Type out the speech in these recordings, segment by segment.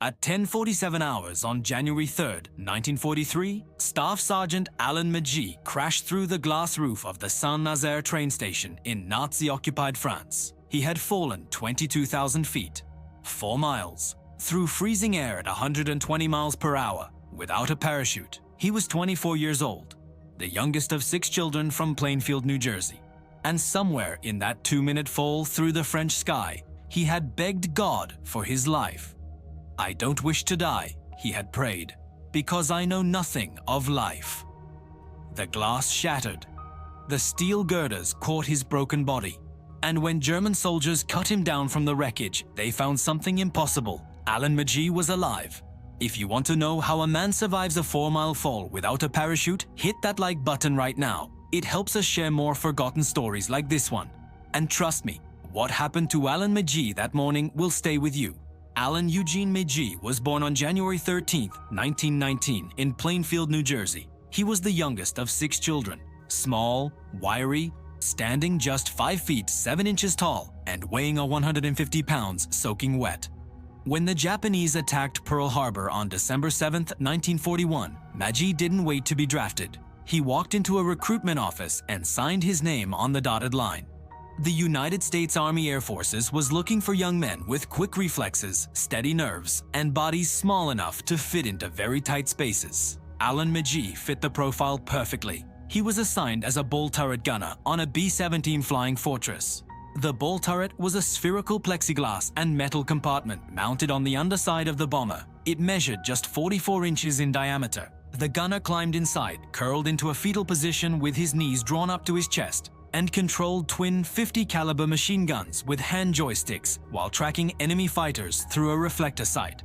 At 10:47 hours on January 3, 1943, Staff Sergeant Alan Magee crashed through the glass roof of the Saint-Nazaire train station in Nazi-occupied France. He had fallen 22,000 feet, 4 miles, through freezing air at 120 miles per hour, without a parachute. He was 24 years old, the youngest of 6 children from Plainfield, New Jersey. And somewhere in that 2-minute fall through the French sky, he had begged God for his life. "I don't wish to die," he had prayed, "because I know nothing of life." The glass shattered. The steel girders caught his broken body. And when German soldiers cut him down from the wreckage, they found something impossible. Alan Magee was alive. If you want to know how a man survives a 4-mile fall without a parachute, hit that like button right now. It helps us share more forgotten stories like this one. And trust me, what happened to Alan Magee that morning will stay with you. Alan Eugene Magee was born on January 13, 1919 in Plainfield, New Jersey. He was the youngest of 6 children, small, wiry, standing just 5 feet 7 inches tall and weighing 150 pounds soaking wet. When the Japanese attacked Pearl Harbor on December 7, 1941, Magee didn't wait to be drafted. He walked into a recruitment office and signed his name on the dotted line. The United States Army Air Forces was looking for young men with quick reflexes, steady nerves, and bodies small enough to fit into very tight spaces. Alan Magee fit the profile perfectly. He was assigned as a ball turret gunner on a B-17 Flying Fortress. The ball turret was a spherical plexiglass and metal compartment mounted on the underside of the bomber. It measured just 44 inches in diameter. The gunner climbed inside, curled into a fetal position with his knees drawn up to his chest, and controlled twin 50 caliber machine guns with hand joysticks while tracking enemy fighters through a reflector sight.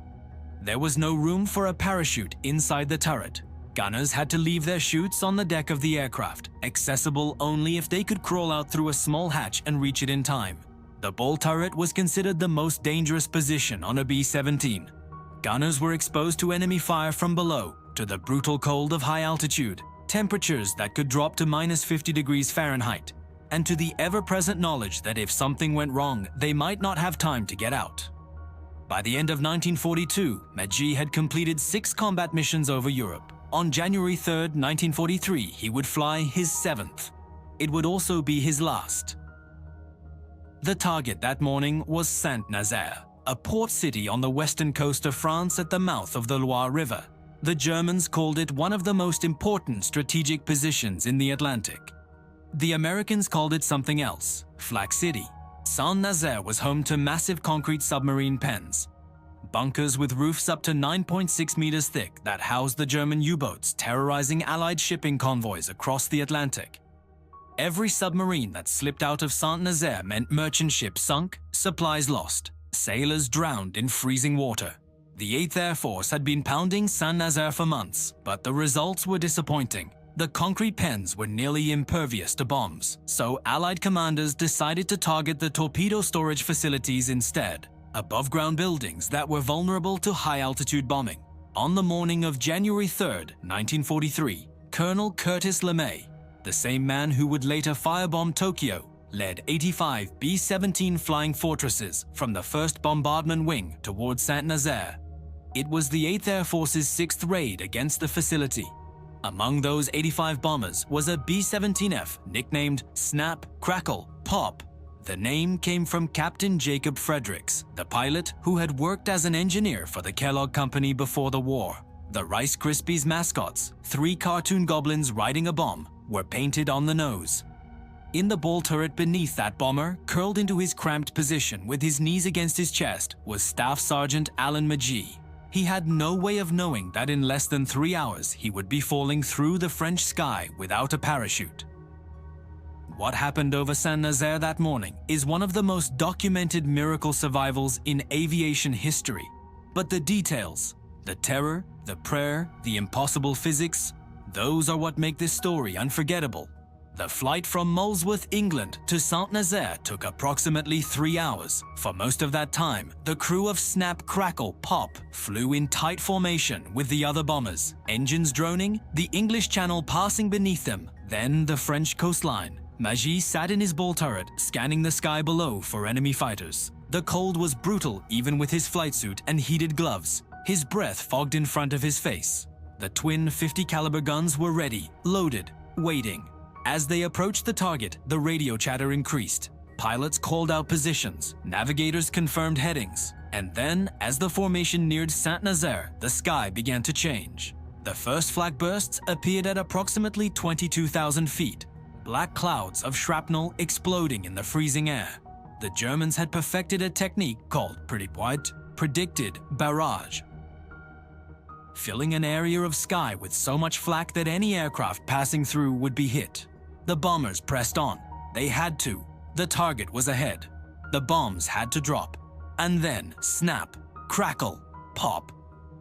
There was no room for a parachute inside the turret. Gunners had to leave their chutes on the deck of the aircraft, accessible only if they could crawl out through a small hatch and reach it in time. The ball turret was considered the most dangerous position on a B-17. Gunners were exposed to enemy fire from below, to the brutal cold of high altitude, temperatures that could drop to -50 degrees Fahrenheit, and to the ever-present knowledge that if something went wrong, they might not have time to get out. By the end of 1942, Magee had completed 6 combat missions over Europe. On January 3, 1943, he would fly his 7th. It would also be his last. The target that morning was Saint-Nazaire, a port city on the western coast of France at the mouth of the Loire River. The Germans called it one of the most important strategic positions in the Atlantic. The Americans called it something else, Flak City. Saint-Nazaire was home to massive concrete submarine pens, bunkers with roofs up to 9.6 meters thick that housed the German U-boats terrorizing Allied shipping convoys across the Atlantic. Every submarine that slipped out of Saint-Nazaire meant merchant ships sunk, supplies lost, sailors drowned in freezing water. The 8th Air Force had been pounding Saint-Nazaire for months, but the results were disappointing. The concrete pens were nearly impervious to bombs, so Allied commanders decided to target the torpedo storage facilities instead, above-ground buildings that were vulnerable to high-altitude bombing. On the morning of January 3, 1943, Colonel Curtis LeMay, the same man who would later firebomb Tokyo, led 85 B-17 Flying Fortresses from the 1st Bombardment Wing towards Saint-Nazaire. It was the 8th Air Force's 6th raid against the facility. Among those 85 bombers was a B-17F nicknamed Snap, Crackle, Pop. The name came from Captain Jacob Fredericks, the pilot who had worked as an engineer for the Kellogg Company before the war. The Rice Krispies mascots, 3 cartoon goblins riding a bomb, were painted on the nose. In the ball turret beneath that bomber, curled into his cramped position with his knees against his chest, was Staff Sergeant Alan Magee. He had no way of knowing that in less than 3 hours he would be falling through the French sky without a parachute. What happened over Saint-Nazaire that morning is one of the most documented miracle survivals in aviation history. But the details, the terror, the prayer, the impossible physics, those are what make this story unforgettable. The flight from Molesworth, England to Saint-Nazaire took approximately 3 hours. For most of that time, the crew of Snap, Crackle, Pop flew in tight formation with the other bombers, engines droning, the English Channel passing beneath them, then the French coastline. Magee sat in his ball turret, scanning the sky below for enemy fighters. The cold was brutal even with his flight suit and heated gloves. His breath fogged in front of his face. The twin 50 caliber guns were ready, loaded, waiting. As they approached the target, the radio chatter increased. Pilots called out positions, navigators confirmed headings, and then, as the formation neared Saint-Nazaire, the sky began to change. The first flak bursts appeared at approximately 22,000 feet, black clouds of shrapnel exploding in the freezing air. The Germans had perfected a technique called predicted barrage, filling an area of sky with so much flak that any aircraft passing through would be hit. The bombers pressed on. They had to. The target was ahead. The bombs had to drop. And then, snap, crackle, pop,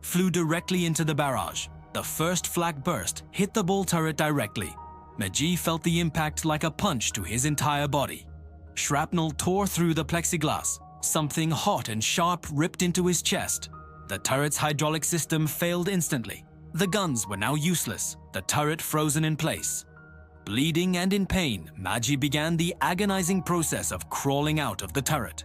flew directly into the barrage. The first flak burst hit the ball turret directly. Magee felt the impact like a punch to his entire body. Shrapnel tore through the plexiglass. Something hot and sharp ripped into his chest. The turret's hydraulic system failed instantly. The guns were now useless, the turret frozen in place. Bleeding and in pain, Magee began the agonizing process of crawling out of the turret.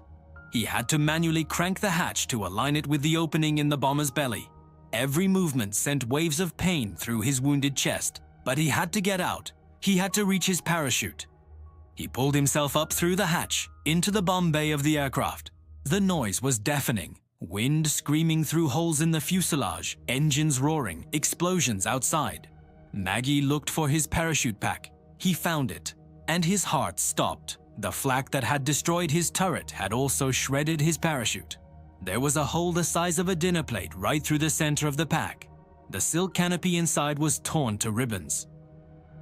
He had to manually crank the hatch to align it with the opening in the bomber's belly. Every movement sent waves of pain through his wounded chest, but he had to get out. He had to reach his parachute. He pulled himself up through the hatch, into the bomb bay of the aircraft. The noise was deafening. Wind screaming through holes in the fuselage, engines roaring, explosions outside. Magee looked for his parachute pack. He found it, and his heart stopped. The flak that had destroyed his turret had also shredded his parachute. There was a hole the size of a dinner plate right through the center of the pack. The silk canopy inside was torn to ribbons.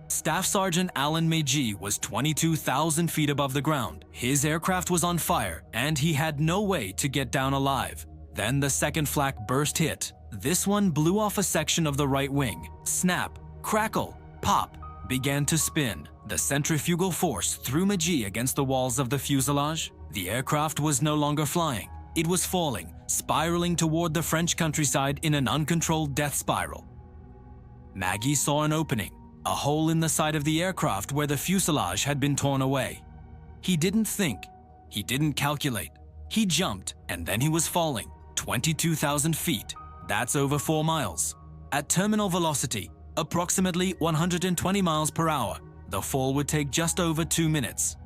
Staff Sergeant Alan Magee was 22,000 feet above the ground. His aircraft was on fire, and he had no way to get down alive. Then the second flak burst hit. This one blew off a section of the right wing. Snap, crackle, pop, began to spin. The centrifugal force threw Magee against the walls of the fuselage. The aircraft was no longer flying. It was falling, spiraling toward the French countryside in an uncontrolled death spiral. Magee saw an opening, a hole in the side of the aircraft where the fuselage had been torn away. He didn't think. He didn't calculate. He jumped, and then he was falling. 22,000 feet. That's over 4 miles. At terminal velocity, approximately 120 miles per hour, the fall would take just over 2 minutes.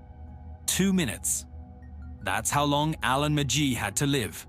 2 minutes. That's how long Alan Magee had to live.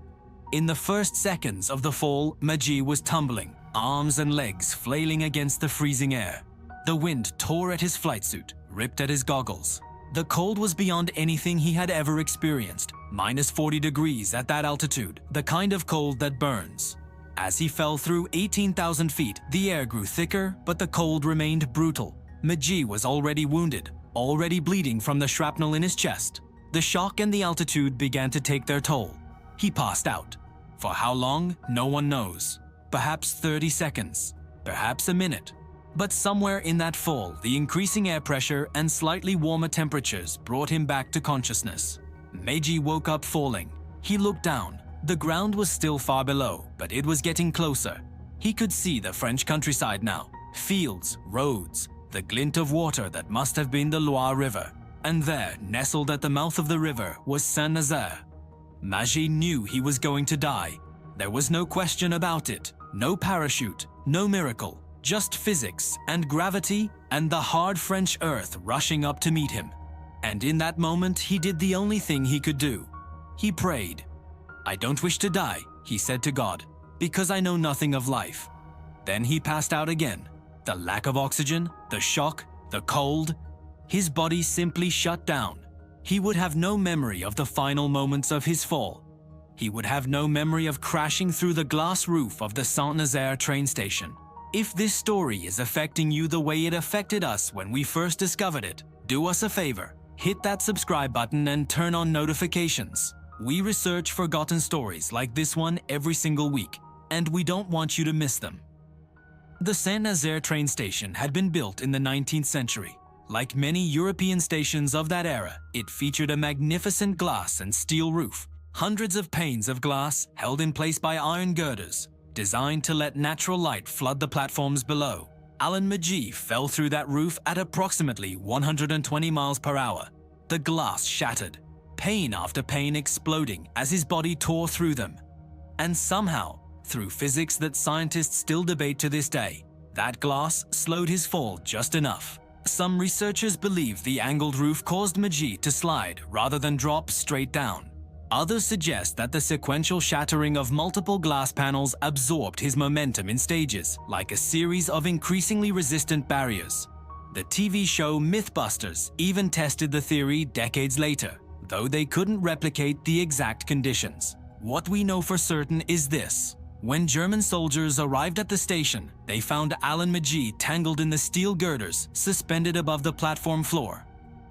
In the first seconds of the fall, Magee was tumbling, arms and legs flailing against the freezing air. The wind tore at his flight suit, ripped at his goggles. The cold was beyond anything he had ever experienced. Minus 40 degrees at that altitude, the kind of cold that burns. As he fell through 18,000 feet, the air grew thicker, but the cold remained brutal. Magee was already wounded, already bleeding from the shrapnel in his chest. The shock and the altitude began to take their toll. He passed out. For how long, no one knows. Perhaps 30 seconds, perhaps a minute. But somewhere in that fall, the increasing air pressure and slightly warmer temperatures brought him back to consciousness. Magee woke up falling. He looked down. The ground was still far below, but it was getting closer. He could see the French countryside now. Fields, roads, the glint of water that must have been the Loire River. And there, nestled at the mouth of the river, was Saint-Nazaire. Magee knew he was going to die. There was no question about it. No parachute, no miracle. Just physics and gravity and the hard French earth rushing up to meet him. And in that moment, he did the only thing he could do. He prayed. "I don't wish to die," he said to God, "because I know nothing of life." Then he passed out again. The lack of oxygen, the shock, the cold. His body simply shut down. He would have no memory of the final moments of his fall. He would have no memory of crashing through the glass roof of the Saint-Nazaire train station. If this story is affecting you the way it affected us when we first discovered it, do us a favor. Hit that subscribe button and turn on notifications. We research forgotten stories like this one every single week, and we don't want you to miss them. The Saint-Nazaire train station had been built in the 19th century. Like many European stations of that era, it featured a magnificent glass and steel roof, hundreds of panes of glass held in place by iron girders, designed to let natural light flood the platforms below. Alan Magee fell through that roof at approximately 120 miles per hour. The glass shattered. pain after pain exploding as his body tore through them. And somehow, through physics that scientists still debate to this day, that glass slowed his fall just enough. Some researchers believe the angled roof caused Magee to slide rather than drop straight down. Others suggest that the sequential shattering of multiple glass panels absorbed his momentum in stages, like a series of increasingly resistant barriers. The TV show Mythbusters even tested the theory decades later, though they couldn't replicate the exact conditions. What we know for certain is this. When German soldiers arrived at the station, they found Alan Magee tangled in the steel girders suspended above the platform floor.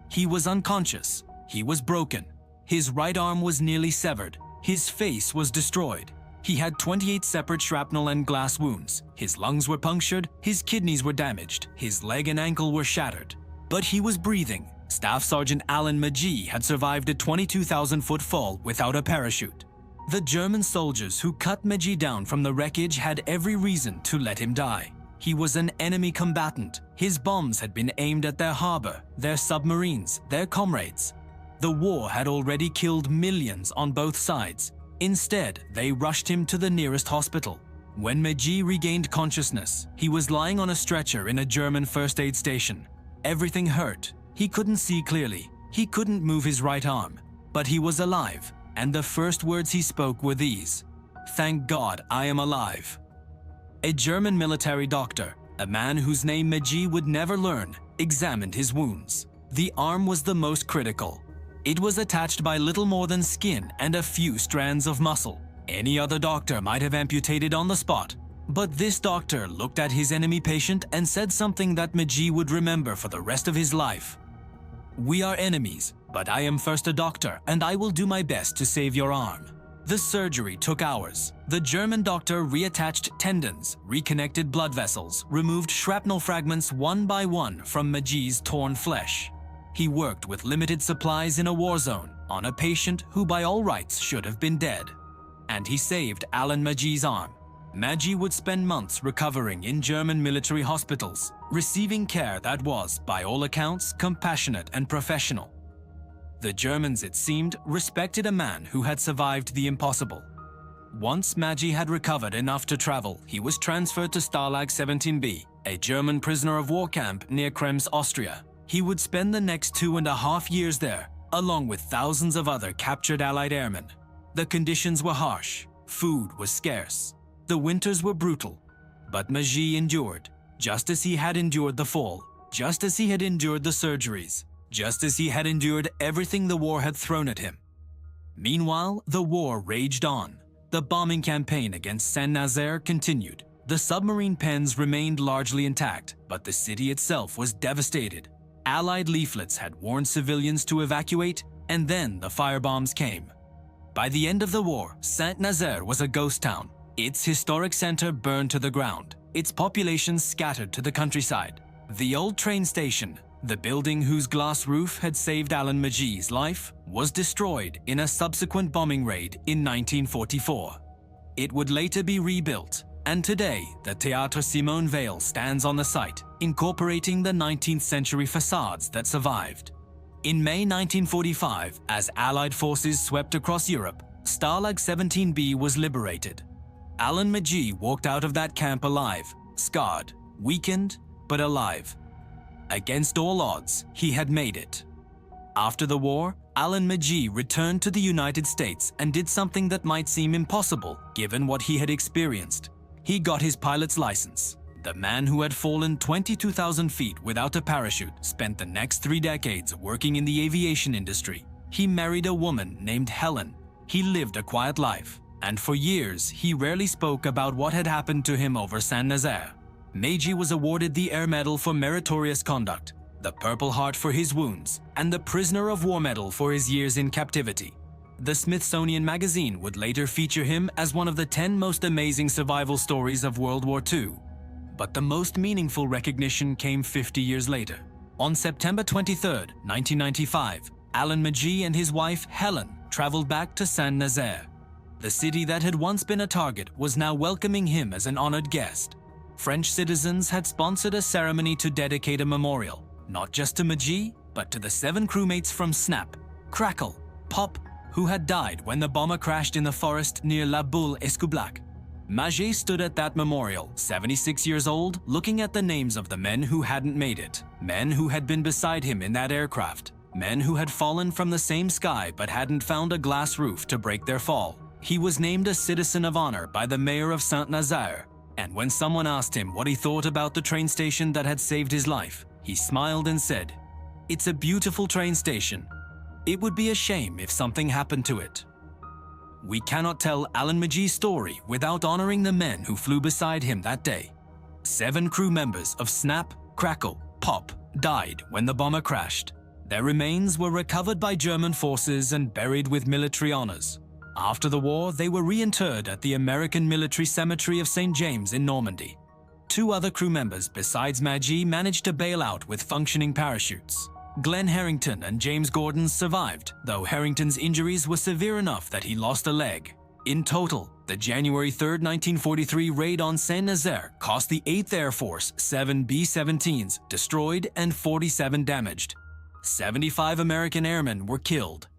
He was unconscious. He was broken. His right arm was nearly severed. His face was destroyed. He had 28 separate shrapnel and glass wounds. His lungs were punctured. His kidneys were damaged. His leg and ankle were shattered. But he was breathing. Staff Sergeant Alan Magee had survived a 22,000-foot fall without a parachute. The German soldiers who cut Magee down from the wreckage had every reason to let him die. He was an enemy combatant. His bombs had been aimed at their harbor, their submarines, their comrades. The war had already killed millions on both sides. Instead, they rushed him to the nearest hospital. When Magee regained consciousness, he was lying on a stretcher in a German first aid station. Everything hurt. He couldn't see clearly. He couldn't move his right arm. But he was alive, and the first words he spoke were these: "Thank God I am alive." A German military doctor, a man whose name Magee would never learn, examined his wounds. The arm was the most critical. It was attached by little more than skin and a few strands of muscle. Any other doctor might have amputated on the spot. But this doctor looked at his enemy patient and said something that Magee would remember for the rest of his life. "We are enemies, but I am first a doctor and I will do my best to save your arm." The surgery took hours. The German doctor reattached tendons, reconnected blood vessels, removed shrapnel fragments one by one from Magee's torn flesh. He worked with limited supplies in a war zone on a patient who by all rights should have been dead. And he saved Alan Magee's arm. Magee would spend months recovering in German military hospitals, receiving care that was, by all accounts, compassionate and professional. The Germans, it seemed, respected a man who had survived the impossible. Once Magee had recovered enough to travel, he was transferred to Stalag 17B, a German prisoner of war camp near Krems, Austria. He would spend the next 2.5 years there, along with thousands of other captured Allied airmen. The conditions were harsh, food was scarce, the winters were brutal, but Magee endured, just as he had endured the fall, just as he had endured the surgeries, just as he had endured everything the war had thrown at him. Meanwhile, the war raged on. The bombing campaign against Saint-Nazaire continued. The submarine pens remained largely intact, but the city itself was devastated. Allied leaflets had warned civilians to evacuate, and then the firebombs came. By the end of the war, Saint-Nazaire was a ghost town. Its historic center burned to the ground, its population scattered to the countryside. The old train station, the building whose glass roof had saved Alan Magee's life, was destroyed in a subsequent bombing raid in 1944. It would later be rebuilt, and today the Théâtre Simone Veil stands on the site, incorporating the 19th century facades that survived. In May 1945, as Allied forces swept across Europe, Stalag 17B was liberated. Alan Magee walked out of that camp alive, scarred, weakened, but alive. Against all odds, he had made it. After the war, Alan Magee returned to the United States and did something that might seem impossible given what he had experienced. He got his pilot's license. The man who had fallen 22,000 feet without a parachute spent the next 3 decades working in the aviation industry. He married a woman named Helen. He lived a quiet life, and for years he rarely spoke about what had happened to him over Saint-Nazaire. Magee was awarded the Air Medal for meritorious conduct, the Purple Heart for his wounds, and the Prisoner of War Medal for his years in captivity. The Smithsonian Magazine would later feature him as one of the 10 most amazing survival stories of World War II. But the most meaningful recognition came 50 years later. On September 23, 1995, Alan Magee and his wife Helen traveled back to Saint-Nazaire. The city that had once been a target was now welcoming him as an honored guest. French citizens had sponsored a ceremony to dedicate a memorial, not just to Magee, but to the 7 crewmates from Snap, Crackle, Pop, who had died when the bomber crashed in the forest near La Boule-Escoublac. Magee stood at that memorial, 76 years old, looking at the names of the men who hadn't made it, men who had been beside him in that aircraft, men who had fallen from the same sky but hadn't found a glass roof to break their fall. He was named a Citizen of Honor by the mayor of Saint-Nazaire, and when someone asked him what he thought about the train station that had saved his life, he smiled and said, "It's a beautiful train station. It would be a shame if something happened to it." We cannot tell Alan Magee's story without honoring the men who flew beside him that day. 7 crew members of Snap, Crackle, Pop died when the bomber crashed. Their remains were recovered by German forces and buried with military honors. After the war, they were reinterred at the American Military Cemetery of St. James in Normandy. 2 other crew members besides Magee managed to bail out with functioning parachutes. Glenn Harrington and James Gordon survived, though Harrington's injuries were severe enough that he lost a leg. In total, the January 3, 1943 raid on Saint-Nazaire cost the 8th Air Force 7 B-17s destroyed and 47 damaged. 75 American airmen were killed.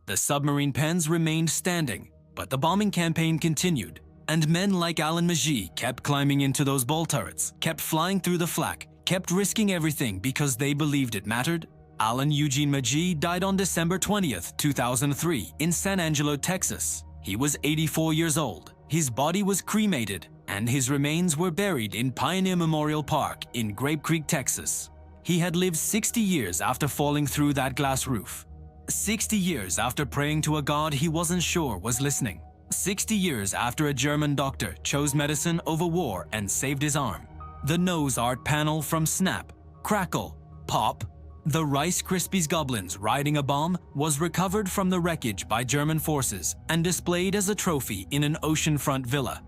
The submarine pens remained standing, but the bombing campaign continued, and men like Alan Magee kept climbing into those ball turrets, kept flying through the flak, kept risking everything because they believed it mattered. Alan Eugene Magee died on December 20th, 2003 in San Angelo, Texas. He was 84 years old. His body was cremated, and his remains were buried in Pioneer Memorial Park in Grape Creek, Texas. He had lived 60 years after falling through that glass roof. 60 years after praying to a God he wasn't sure was listening. 60 years after a German doctor chose medicine over war and saved his arm. The nose art panel from Snap, Crackle, Pop, the Rice Krispies goblins riding a bomb was recovered from the wreckage by German forces and displayed as a trophy in an oceanfront villa.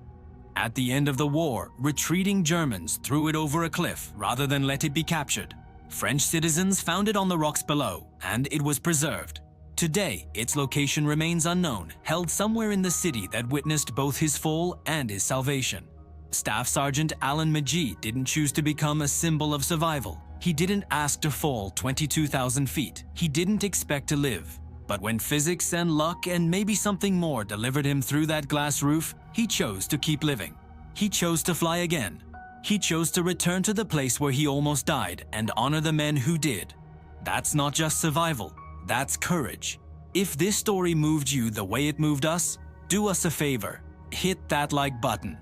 At the end of the war, retreating Germans threw it over a cliff rather than let it be captured. French citizens found it on the rocks below, and it was preserved. Today, its location remains unknown, held somewhere in the city that witnessed both his fall and his salvation. Staff Sergeant Alan Magee didn't choose to become a symbol of survival. He didn't ask to fall 22,000 feet. He didn't expect to live. But when physics and luck and maybe something more delivered him through that glass roof, he chose to keep living. He chose to fly again. He chose to return to the place where he almost died and honor the men who did. That's not just survival, that's courage. If this story moved you the way it moved us, do us a favor, hit that like button.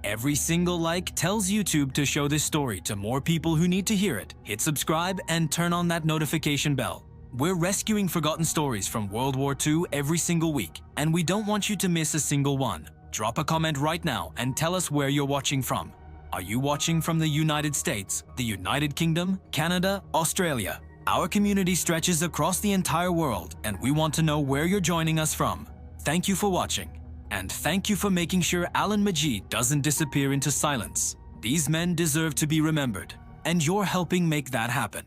Every single like tells YouTube to show this story to more people who need to hear it. Hit subscribe and turn on that notification bell. We're rescuing forgotten stories from World War II every single week, and we don't want you to miss a single one. Drop a comment right now and tell us where you're watching from. Are you watching from the United States, the United Kingdom, Canada, Australia? Our community stretches across the entire world, and we want to know where you're joining us from. Thank you for watching. And thank you for making sure Alan Magee doesn't disappear into silence. These men deserve to be remembered, and you're helping make that happen.